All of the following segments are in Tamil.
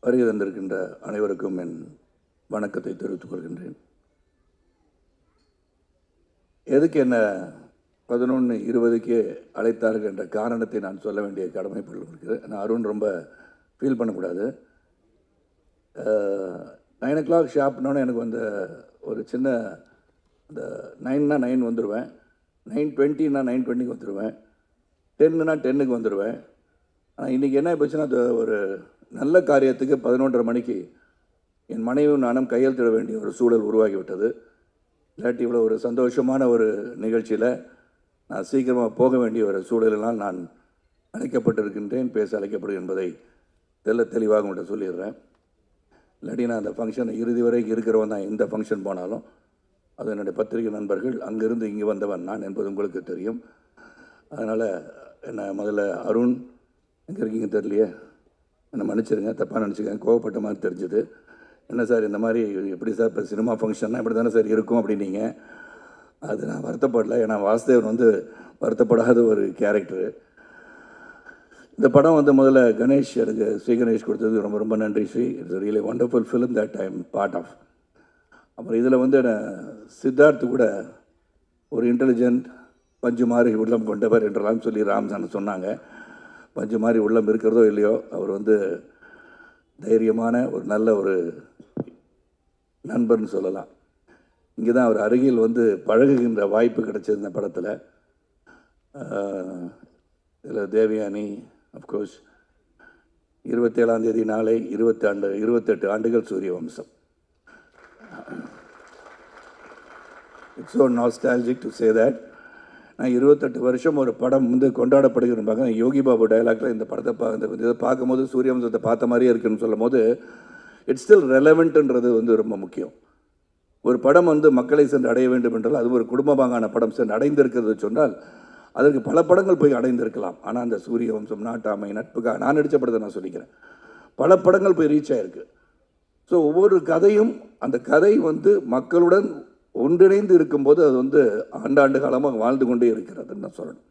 வருகை தந்திருக்கின்ற அனைவருக்கும் என் வணக்கத்தை தெரிவித்துக் கொள்கின்றேன். எதுக்கு என்ன 11:20க்கே அழைத்தார்கள் என்ற காரணத்தை நான் சொல்ல வேண்டிய கடமைப்பட்டு இருக்கிறது. நான் அருண் ரொம்ப ஃபீல் பண்ணக்கூடாது. 9 o'clock ஷார்ப்னோன்னு எனக்கு வந்த ஒரு சின்ன அந்த 9னா 9 வந்துடுவேன், 9:20னா 9:20க்கு வந்துடுவேன், 10னா 10க்கு வந்துடுவேன். ஆனால் இன்றைக்கி என்ன போச்சுன்னா, அது ஒரு நல்ல காரியத்துக்கு 11:30 மணிக்கு என் மனைவியும் நானும் கையெழுத்திட வேண்டிய ஒரு சூழல் உருவாகிவிட்டது. இல்லாட்டி இவ்வளோ ஒரு சந்தோஷமான ஒரு நிகழ்ச்சியில் நான் சீக்கிரமாக போக வேண்டிய ஒரு சூழலினால் நான் அழைக்கப்பட்டிருக்கின்றேன், பேச அழைக்கப்படுகிறேன் என்பதை தெளிவாக உங்கள்கிட்ட சொல்லிடுறேன். இல்லாட்டி நான் அந்த ஃபங்க்ஷன் இறுதி வரைக்கும் இருக்கிறவன் தான். எந்த ஃபங்க்ஷன் போனாலும் அது என்னுடைய பத்திரிகை நண்பர்கள், அங்கேருந்து இங்கே வந்தவன் நான் என்பது உங்களுக்கு தெரியும். அதனால் என்னை முதல்ல அருண் எங்கே இருக்கீங்க தெரியலையே, என்னை மன்னிச்சிருங்க, தப்பாக நினச்சிக்கேன், கோவப்பட்ட மாதிரி தெரிஞ்சுது. என்ன சார் இந்த மாதிரி எப்படி சார் இப்போ சினிமா ஃபங்க்ஷன்னா இப்படி தானே சார் இருக்கும் அப்படின்னீங்க. அது நான் வருத்தப்படலை, ஏன்னா வாசுதேவன் வந்து வருத்தப்படாத ஒரு கேரக்டரு. இந்த படம் வந்து முதல்ல கணேஷ், எனக்கு ஸ்ரீ கணேஷ் கொடுத்தது ரொம்ப ரொம்ப நன்றி Sri. It's really wonderful film that I am part of. அப்புறம் இதில் வந்து சித்தார்த்து கூட ஒரு இன்டெலிஜென்ட் பஞ்சு மாதிரி உள்ளம் கொண்டவர் என்றெல்லாம் சொல்லி ராம்சான் சொன்னாங்க. பஞ்சு மாதிரி உள்ளம் இருக்கிறதோ இல்லையோ, அவர் வந்து தைரியமான ஒரு நல்ல ஒரு நண்பர்னு சொல்லலாம். இங்கே தான் அவர் அருகில் வந்து பழகுகின்ற வாய்ப்பு கிடைச்சது இந்த படத்தில். இதில் தேவயானி அஃப்கோர்ஸ் 27ஆம் தேதி நாளை 28 ஆண்டுகள் சூரிய வம்சம். It's so nostalgic to say that. நான் 28 வருஷம் ஒரு படம் வந்து கொண்டாடப்படுகிறேன். யோகி பாபு டைலாக்ல இந்த படத்தை இதை பார்க்கும்போது சூரிய வம்சத்தை பார்த்த மாதிரியே இருக்குன்னு சொல்லும் போது இட்ஸ் ஸ்டில் ரெலவெண்ட்ன்றது வந்து ரொம்ப முக்கியம். ஒரு படம் வந்து மக்களை சென்று அடைய வேண்டும் என்றால், அது ஒரு குடும்பமாகான படம் சென்று அடைந்திருக்கிறது சொன்னால் அதற்கு பல படங்கள் போய் அடைந்திருக்கலாம். ஆனால் அந்த சூரிய வம்சம், நாட்டாமை, நட்புக்காக நான் நடித்த படத்தை நான் சொல்லிக்கிறேன், பல படங்கள் போய் ரீச் ஆகிருக்கு. ஸோ ஒவ்வொரு கதையும் அந்த கதை வந்து மக்களுடன் ஒன்றிணைந்து இருக்கும்போது அது வந்து ஆண்டாண்டு காலமாக வாழ்ந்து கொண்டே இருக்கிறதுன்னு நான் சொல்லணும்.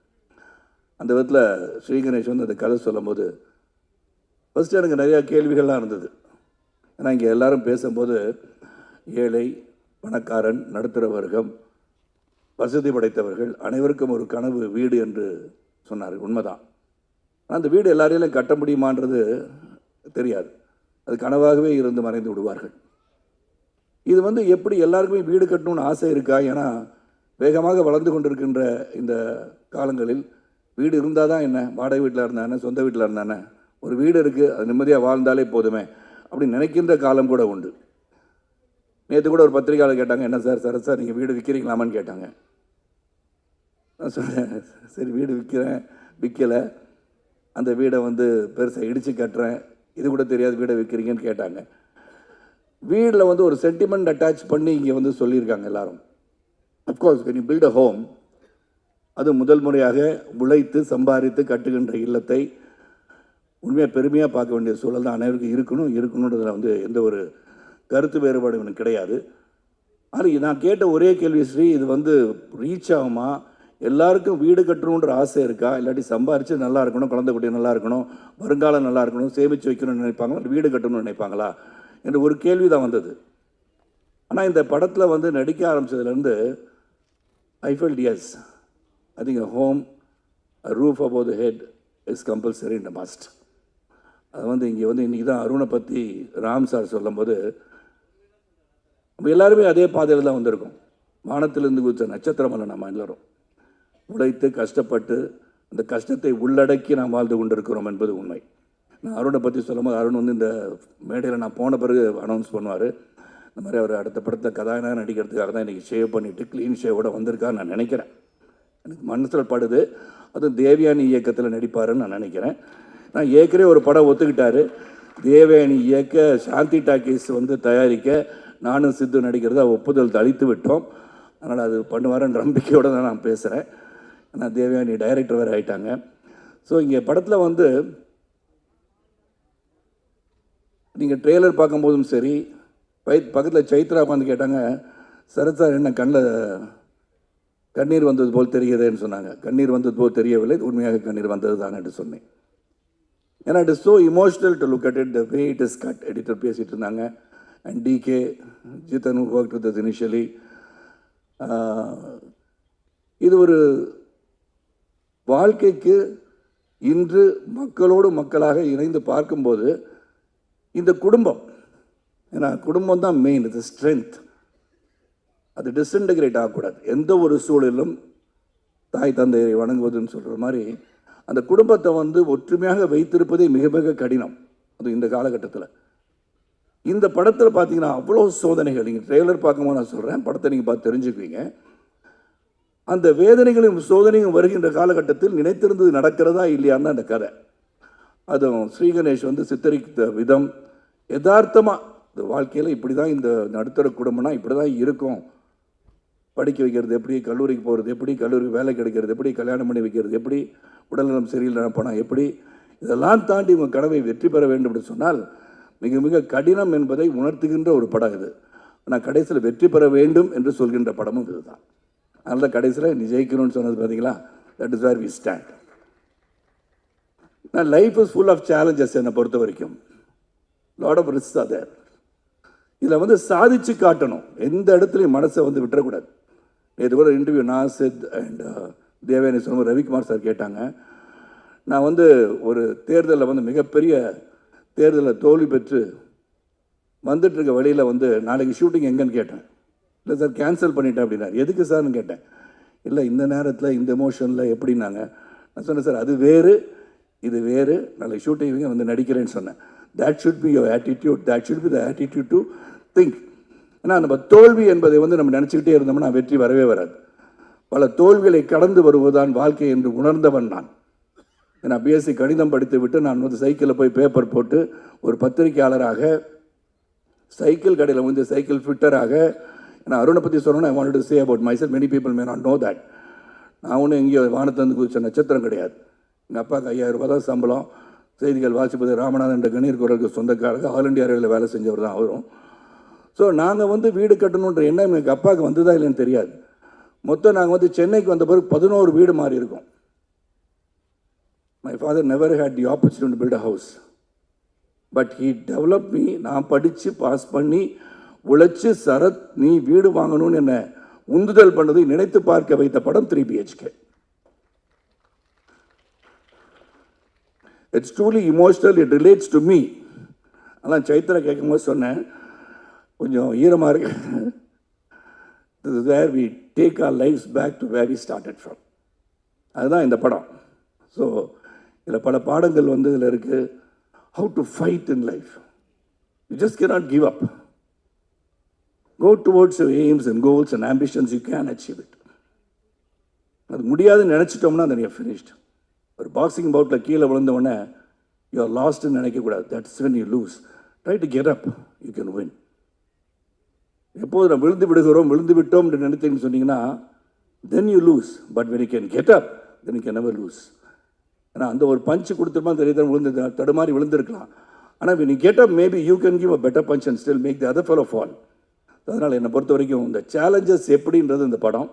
அந்த விதத்தில் ஸ்ரீ கணேஷ் வந்து அந்த கதை சொல்லும் போது ஃபஸ்ட்டு எனக்கு நிறையா கேள்விகள்லாம் இருந்தது. ஏன்னா இங்கே எல்லோரும் பேசும்போது ஏழை, பணக்காரன், நடுத்தர வர்க்கம், வசதி படைத்தவர்கள் அனைவருக்கும் ஒரு கனவு வீடு என்று சொன்னார். உண்மைதான். ஆனால் அந்த வீடு எல்லாரையும் கட்ட முடியுமான்றது தெரியாது. அது கனவாகவே இருந்து மறைந்து விடுவார்கள். இது வந்து எப்படி எல்லாருக்குமே வீடு கட்டணும்னு ஆசை இருக்கா? ஏன்னா வேகமாக வளர்ந்து கொண்டிருக்கின்ற இந்த காலங்களில் வீடு இருந்தால் தான் என்ன, வாடகை வீட்டில் இருந்தானே, சொந்த வீட்டில் இருந்தானே, ஒரு வீடு இருக்குது, அது நிம்மதியாக வாழ்ந்தாலே போதுமே அப்படின்னு நினைக்கின்ற காலம் கூட உண்டு. நேற்று கூட ஒரு பத்திரிகையாளர் கேட்டாங்க, என்ன சார் சரத் சார் நீங்கள் வீடு விற்கிறீங்களாமான்னு கேட்டாங்க. நான் சொன்னேன், சரி வீடு விற்கலை, அந்த வீடை வந்து பெருசாக இடித்து கட்டுறேன், இது கூட தெரியாது வீடை விற்கிறீங்கன்னு கேட்டாங்க. வீட்டில் வந்து ஒரு சென்டிமெண்ட் அட்டாச் பண்ணி இங்கே வந்து சொல்லியிருக்காங்க எல்லாரும். Of course when you build a home, அது முதல் முறையாக உழைத்து சம்பாதித்து கட்டுகின்ற இல்லத்தை உண்மையாக பெருமையாக பார்க்க வேண்டிய சூழல் தான் அனைவருக்கும் இருக்கணுன்றதில் வந்து எந்த ஒரு கருத்து வேறுபாடு எனக்கு கிடையாது. ஆனால் நான் கேட்ட ஒரே கேள்வி ஸ்ரீ, இது வந்து ரீச் ஆகுமா? எல்லாருக்கும் வீடு கட்டணுன்ற ஆசை இருக்கா? இல்லாட்டி சம்பாரித்து நல்லா இருக்கணும், குழந்தை குட்டி நல்லா இருக்கணும், வருங்காலம் நல்லா இருக்கணும், சேமித்து வைக்கணும்னு நினைப்பாங்களா, வீடு கட்டணும்னு நினைப்பாங்களா என்ற ஒரு கேள்வி தான் வந்தது. ஆனால் இந்த படத்தில் வந்து நடிக்க ஆரம்பித்ததுலேருந்து I felt yes, I think a home, a roof above the head is compulsory and a must. அது வந்து இங்கே வந்து இன்றைக்கி தான் அருணை பற்றி ராம் சார் சொல்லும்போது நம்ம எல்லாருமே அதே பாதையில் தான் வந்திருக்கோம். வானத்திலிருந்து குதித்த நட்சத்திரம் அல்ல நம்ம எல்லோரும். உழைத்து கஷ்டப்பட்டு அந்த கஷ்டத்தை உள்ளடக்கி நாம் வாழ்ந்து கொண்டிருக்கிறோம் என்பது உண்மை. நான் அருணை பற்றி சொல்லும்போது அருண் வந்து இந்த மேடையில் நான் போன பிறகு அனௌன்ஸ் பண்ணுவார், இந்த மாதிரி அவர் அடுத்த படத்தை கதாநாயகனாக நடிக்கிறதுக்காக தான் இன்றைக்கி ஷேவ் பண்ணிவிட்டு க்ளீன் ஷேவோட வந்திருக்கான்னு நான் நினைக்கிறேன். எனக்கு மனசில் படுது. அதுவும் தேவயானி இயக்கத்தில் நடிப்பாருன்னு நான் நினைக்கிறேன். நான் ஏற்கனவே ஒரு படம் ஒத்துக்கிட்டாரு, தேவயானி இயக்க, சாந்தி டாக்கீஸ் வந்து தயாரிக்க, நானும் சித்து நடிக்கிறத ஒப்புதல் அளித்து விட்டோம். அதனால் அது பண்ணுவாருன்ற நம்பிக்கையோடு தான் நான் பேசுகிறேன். ஆனால் தேவயானி டைரக்டர் வேறு ஆகிட்டாங்க. ஸோ இங்கே படத்தில் வந்து நீங்கள் ட்ரெய்லர் பார்க்கும்போதும் சரி, பக்கத்தில் சைத்ரா வந்து கேட்டாங்க, சரத் சார் என்ன கண்ணீர் வந்தது போல் தெரிகிறதுன்னு சொன்னாங்க. கண்ணீர் வந்தது போல் தெரியவில்லை, உண்மையாக கண்ணீர் வந்தது தான் என்று சொன்னேன். ஏன்னா it is so emotional to look at it, the way it is cut. Editor பேசிகிட்டு இருந்தாங்க. And DK Jithan work with initially. இது ஒரு வாழ்க்கைக்கு இன்று மக்களோடு மக்களாக இணைந்து பார்க்கும்போது இந்த குடும்பம், ஏன்னா குடும்பம் தான் மெயின், இது ஸ்ட்ரென்த். அது டிஸ்இன்டகிரேட் ஆகக்கூடாது. எந்த ஒரு சூழலிலும் தாய் தந்தையை வணங்குவதுன்னு சொல்கிற மாதிரி அந்த குடும்பத்தை ஒற்றுமையாக வைத்திருப்பதே மிக மிக கடினம். அது இந்த காலகட்டத்தில். இந்த படத்தில் பார்த்தீங்கன்னா அவ்வளோ சோதனைகள். நீங்கள் ட்ரெய்லர் பார்க்கும்போது நான் சொல்கிறேன், படத்தை நீங்கள் பார்த்து தெரிஞ்சுக்குவீங்க. அந்த வேதனைகளும் சோதனையும் வருகின்ற காலகட்டத்தில் நினைத்திருந்தது நடக்கிறதா இல்லையான்னு அந்த கதை. அதுவும் ஸ்ரீகணேஷ் சித்தரித்த விதம் யதார்த்தமாக இந்த வாழ்க்கையில் இப்படி தான், இந்த நடுத்தர குடும்பம்னா இப்படி தான் இருக்கும். படிக்க வைக்கிறது எப்படி, கல்லூரிக்கு போகிறது எப்படி, கல்லூரிக்கு வேலை கிடைக்கிறது எப்படி, கல்யாணம் பண்ணி வைக்கிறது எப்படி, உடல்நலம் சரியில்லை போனால் எப்படி, இதெல்லாம் தாண்டி இவங்க கனவை வெற்றி பெற வேண்டும் என்று சொன்னால் மிக மிக கடினம் என்பதை உணர்த்துகின்ற ஒரு படம் இது. ஆனால் கடைசியில் வெற்றி பெற வேண்டும் என்று சொல்கின்ற படமும் இதுதான். அதனால கடைசியில் நீ ஜெயிக்கணும்னு சொன்னது பார்த்தீங்களா, that is where we stand. நான் life is full of challenges. என்னை பொறுத்த வரைக்கும் lot of risk are there. இதில் சாதிச்சு காட்டணும். எந்த இடத்துலையும் மனசை விட்டுறக்கூடாது. இது கூட இன்டர்வியூ நாசித் அண்ட் தேவயானி சொன்ன ரவிக்குமார் சார் கேட்டாங்க. நான் ஒரு தேர்தலில் மிகப்பெரிய தேர்தலில் தோல்வி பெற்று வந்துட்டுருக்க வழியில் நாளைக்கு ஷூட்டிங் எங்கன்னு கேட்டேன். இல்லை சார் கேன்சல் பண்ணிட்டேன் அப்படின்னாரு. எதுக்கு சார்னு கேட்டேன். இல்லை இந்த நேரத்தில் இந்த எமோஷனில் எப்படின்னாங்க. நான் சொன்னேன் சார் அது வேறு இது வேறு, நாளைக்கு ஷூட்டிங் நடிக்கிறேன்னு சொன்னேன். that should be your attitude, that should be the attitude to think. ஏன்னா நம்ம தோல்வி என்பதை நம்ம நினச்சிக்கிட்டே இருந்தோம்னா வெற்றி வரவே வராது. பல தோல்விகளை கடந்து வருவதுதான் வாழ்க்கை என்று உணர்ந்தவன் நான். ஏன்னா பிஎஸ்சி கணிதம் படித்து விட்டு நான் சைக்கிளில் போய் பேப்பர் போட்டு ஒரு பத்திரிகையாளராக, சைக்கிள் கடையில் சைக்கிள் ஃபிட்டராக, நான் அருணை பற்றி சொன்னோன்னா I want to say about my self, many people may not know that. நான் ஒன்றும் எங்கேயோ வானத்தந்து குதிச்ச நட்சத்திரம் கிடையாது. எங்கள் அப்பாவுக்கு 5000 ரூபாய் தான் சம்பளம். செய்திகள் வாசிப்பது ராமநாதன் என்ற கணீர் குரலுக்கு சொந்தக்காரங்க, ஆல் இண்டியா ரேடியோவில் வேலை செஞ்சவர் தான் அவரும். ஸோ நாங்கள் வீடு கட்டணுன்ற எண்ணம் எங்கள் அப்பாவுக்கு வந்ததா இல்லைன்னு தெரியாது. மொத்தம் நாங்கள் சென்னைக்கு வந்த பிறகு 11 வீடு மாறி இருக்கோம். My father never had the opportunity to build a house, but he develop me. நான் படித்து பாஸ் பண்ணி உழைச்சி சரத் நீ வீடு வாங்கணும்னு என்னை உந்துதல் பண்ணதை நினைத்து பார்க்க வைத்த படம் 3 BHK. It's truly emotional, it relates to me. அதான் சைத்ரா கேட்கும்போது சொன்னேன், கொஞ்சம் ஈரமாக இருக்கு. This is where we take our life's back to where we started from. அதுதான் இந்த படம். ஸோ இதில் பல பாடங்கள் இதில் இருக்குது. How to fight in life. You just cannot give up. Go towards your aims and goals and ambitions. You can achieve it. அது முடியாதுன்னு நினச்சிட்டோம்னா then you're finished. ஒரு பாக்ஸிங் பவுட்டில் கீழே விழுந்தவொடனே யூ ஆர் லாஸ்ட்னு நினைக்கக்கூடாது. That's when you lose. Try to get up, you can win. எப்போது நம்ம விழுந்து விட்டோம் என்று நினைத்தீங்கன்னு சொன்னீங்கன்னா then you lose. But when you can get up, then you can never lose. ஏன்னா அந்த ஒரு பஞ்சு கொடுத்துருமா தெரியுது, விழுந்து தடுமாறி விழுந்திருக்கலாம். ஆனால் when you get up, maybe you can give a better punch and still make the other fellow fall. அதனால் என்னை பொறுத்த வரைக்கும் இந்த சேலஞ்சஸ் எப்படின்றது இந்த படம்,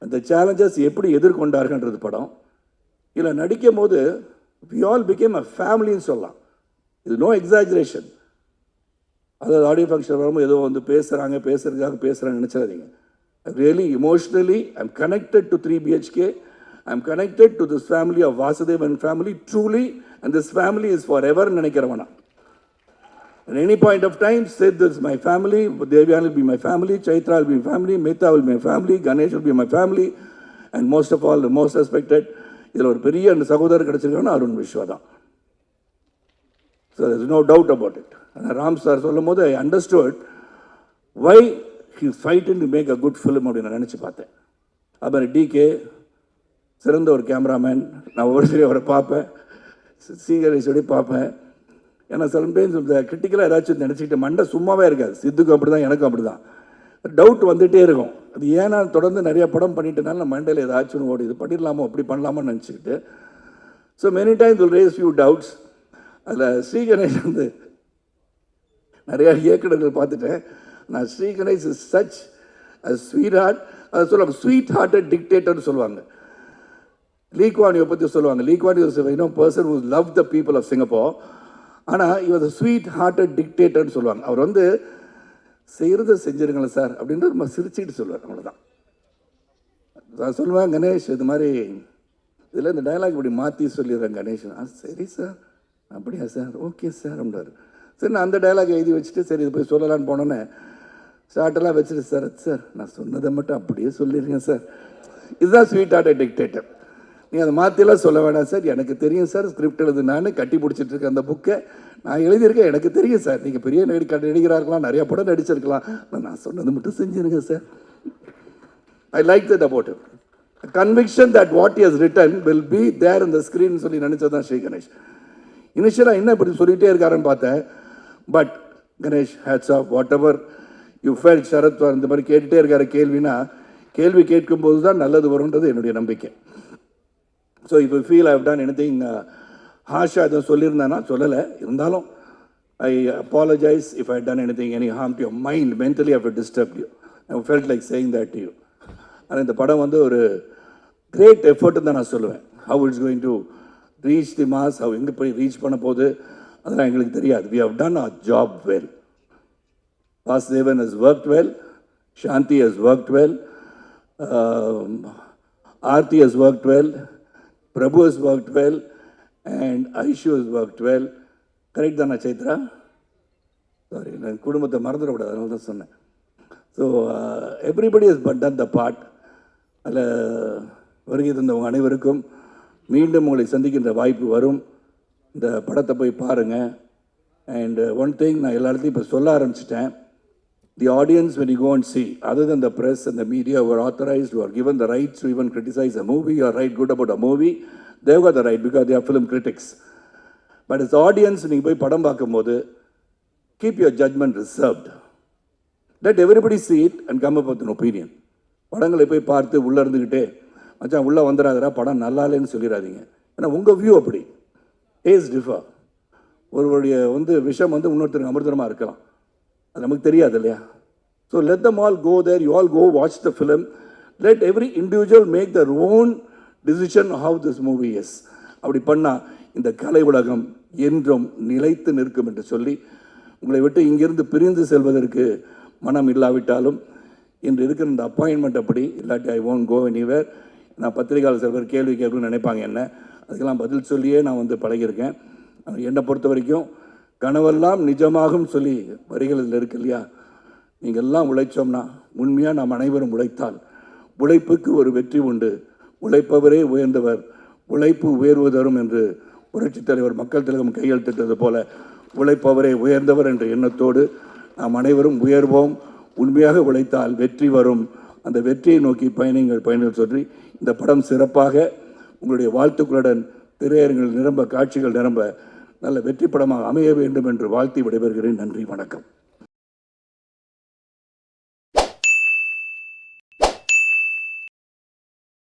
அந்த சேலஞ்சஸ் எப்படி எதிர்கொண்டார்கள்ன்றது படம். இதில் நடிக்கும் போது we all became a ஃபேமிலின்னு சொல்லலாம். இது நோ எக்ஸாஜரேஷன். அதாவது ஆடியோ ஃபங்க்ஷன் வரும்போது ஏதோ பேசுறதுக்காக பேசுகிறாங்க நினச்சிடாதீங்க. Really emotionally I am connected to 3 BHK. I am connected to this family of Vasudevan family truly, and this family is forever நினைக்கிறவனா. At any point of time, say this is my family, Devyan will be my family, Chaitra will be my family, Mehta will be my family, Ganesh will be my family, and most of all, the most respected, இதில் ஒரு பெரிய அந்த சகோதரர் கிடச்சிருக்காங்கன்னா அருண் விஸ்வா தான். So there is no doubt about it. Ram sir சொல்லும் போது I understood why he fighting to make a good film அப்படின்னு நான் நினச்சி பார்த்தேன். அப்புறம் டிகே சிறந்த ஒரு கேமராமேன். நான் ஒவ்வொரு சரி அவரை பார்ப்பேன், சீகரேஷோடய பார்ப்பேன். ஏன்னா சம்டைம்ஸ் இந்த கிரிட்டிக்கலாக ஏதாச்சும் நினச்சிக்கிட்டு மண்டை சும்மாவே இருக்காது. சித்துக்கும் அப்படி தான், எனக்கும் அப்படி தான். டவுட் வந்துகிட்டே இருக்கும். அது ஏன்னா தொடர்ந்து நிறைய படம் பண்ணிட்டனால நம்ம மண்டையில் ஏதாச்சும் ஓடி இது பண்ணிடலாமோ அப்படி பண்ணலாமோன்னு நினச்சிக்கிட்டு. So many times will raise few doubts. அதில் ஸ்ரீகணேஷ் நிறையா இயக்குநர்கள் பார்த்துட்டேன். நான் Sriganesh is such a sweetheart. அதை சொல்லுவாங்க ஸ்வீட் ஹார்ட்டட் டிக்டேட்டர்னு சொல்லுவாங்க. லீ குவான் யூ பற்றி சொல்லுவாங்க. Lee Kuan Yew person who love the people of Singapore. ஆனால் இவர் ஸ்வீட் ஹார்ட்டட் டிக்டேட்டர்னு சொல்லுவாங்க. அவர் வந்து செய்கிறத செஞ்சிருங்களேன் சார் அப்படின்ட்டு ரொம்ப சிரிச்சுக்கிட்டு சொல்லுவார். அவ்வளோதான். நான் சொல்லுவேன், கணேஷ் இது மாதிரி இதில் இந்த டைலாக் இப்படி மாற்றி சொல்லிடுறேன் கணேஷ். சரி சார், அப்படியா சார், ஓகே சார் அப்படின்றார். சரி, நான் அந்த டைலாக் எழுதி வச்சுட்டு சரி இது போய் சொல்லலான்னு போனோன்னே ஷார்ட்டெல்லாம் வச்சுட்டு சார் சார் நான் சொன்னதை மட்டும் அப்படியே சொல்லிடுங்க சார். இதுதான் ஸ்வீட் ஹார்ட்டட் டிக்டேட்டர். நீங்கள் அதை மாற்றிலாம் சொல்ல வேணாம் சார், எனக்கு தெரியும் சார், ஸ்கிரிப்ட் எழுது நான் கட்டி பிடிச்சிட்டு இருக்கேன் அந்த புக்கை, நான் எழுதியிருக்கேன், எனக்கு தெரியும் சார், நீங்கள் பெரிய நடிகராக இருக்கலாம், நிறையா படம் நடிச்சிருக்கலாம், நான் சொன்னது மட்டும் செஞ்சுருங்க sir. I like that about him. A conviction that what he has written will be there in the screen சொல்லி நினச்சதான் ஸ்ரீ கணேஷ். இனிஷியலாக என்ன இப்படி சொல்லிகிட்டே இருக்காருன்னு பார்த்தேன். But Ganesh, hats off, whatever you felt. Sarath இந்த மாதிரி கேட்டுகிட்டே இருக்காரு கேள்வினா, கேள்வி கேட்கும்போது தான் நல்லது வரும்ன்றது என்னுடைய நம்பிக்கை. ஸோ இப்போ feel I have done anything ஹாஷா எதுவும் சொல்லியிருந்தானா சொல்லலை, இருந்தாலும் I apologize if I done anything any harm to your mind, mentally I have disturb you. I felt like saying that to you. ஆனால் இந்த படம் வந்து ஒரு கிரேட் எஃபர்ட்னு தான் நான் சொல்லுவேன். How it's going to reach the mass, how எங்கே போய் ரீச் பண்ண போகுது அதெல்லாம் எங்களுக்கு தெரியாது. We have done our job well. Vasudevan has worked well, Shanti has worked well, Aarti has worked well, Prabhu has worked well, and Aishu has worked well. Correct தானே சைத்ரா? சாரி, நான் குடும்பத்தை மறந்துடக்கூடாது, அதனால தான் சொன்னேன். So everybody has done the part. அதில் வருகை தந்தவங்க அனைவருக்கும் மீண்டும் உங்களை சந்திக்கின்ற வாய்ப்பு வரும். இந்த படத்தை போய் பாருங்கள். அண்ட் ஒன் திங் நான் எல்லா இடத்தையும் இப்போ சொல்ல ஆரம்பிச்சிட்டேன். The audience, when you go and see, other than the press and the media who are authorized, who are given the rights to even criticize a movie or write good about a movie, they've got the right because they are film critics. But as audience, நீங்கள் போய் படம் பார்க்கும்போது keep your judgment reserved. Let everybody see it and come up with an opinion. படங்களை போய் பார்த்து உள்ளே இருந்துக்கிட்டே மச்சான் உள்ளே வந்துடாதரா படம் நல்லா இல்லைன்னு சொல்லிடாதீங்க. ஏன்னா உங்கள் வியூ அப்படி. Taste differ. ஒருவருடைய விஷம் இன்னொருத்தருக்கு அமிர்தமாக இருக்கலாம், அது நமக்கு தெரியாது இல்லையா? So let them all go there, you all go watch the film. Let every individual make their own decision how this movie is. அப்படி பண்ணால் இந்த கலை உலகம் என்றும் நிலைத்து நிற்கும் என்று சொல்லி உங்களை விட்டு இங்கிருந்து பிரிந்து செல்வதற்கு மனம் இல்லாவிட்டாலும் இன்று இருக்கிற இந்த அப்பாயின்மெண்ட் அப்படி இல்லாட்டி ஐ ஓன்ட் கோ எனிவேர். நான் பத்திரிகையாளர் சில பேர் கேள்வி கேட்கணும்னு நினைப்பாங்க என்ன, அதுக்கெல்லாம் பதில் சொல்லியே நான் பழகியிருக்கேன். என்னை பொறுத்த வரைக்கும் கனவெல்லாம் நிஜமாகும் சொல்லி வரிகள் இதில் இருக்கு இல்லையா? நீங்கள் எல்லாம் உழைச்சோம்னா, உண்மையாக நாம் அனைவரும் உழைத்தால் உழைப்புக்கு ஒரு வெற்றி உண்டு. உழைப்பவரே உயர்ந்தவர், உழைப்பு உயர்வு தரும் என்று புரட்சித் தலைவர் மக்கள் திலகம் கையெழுத்திட்டது போல உழைப்பவரே உயர்ந்தவர் என்ற எண்ணத்தோடு நாம் அனைவரும் உயர்வோம். உண்மையாக உழைத்தால் வெற்றி வரும். அந்த வெற்றியை நோக்கி பயணிகள் சொல்லி இந்த படம் சிறப்பாக உங்களுடைய வாழ்த்துக்களுடன் திரையரங்கில் நிரம்ப, காட்சிகள் நிரம்ப நல்ல வெற்றி படமாக அமைய வேண்டும் என்று வாழ்த்தி விடைபெறுகிறேன். நன்றி, வணக்கம்.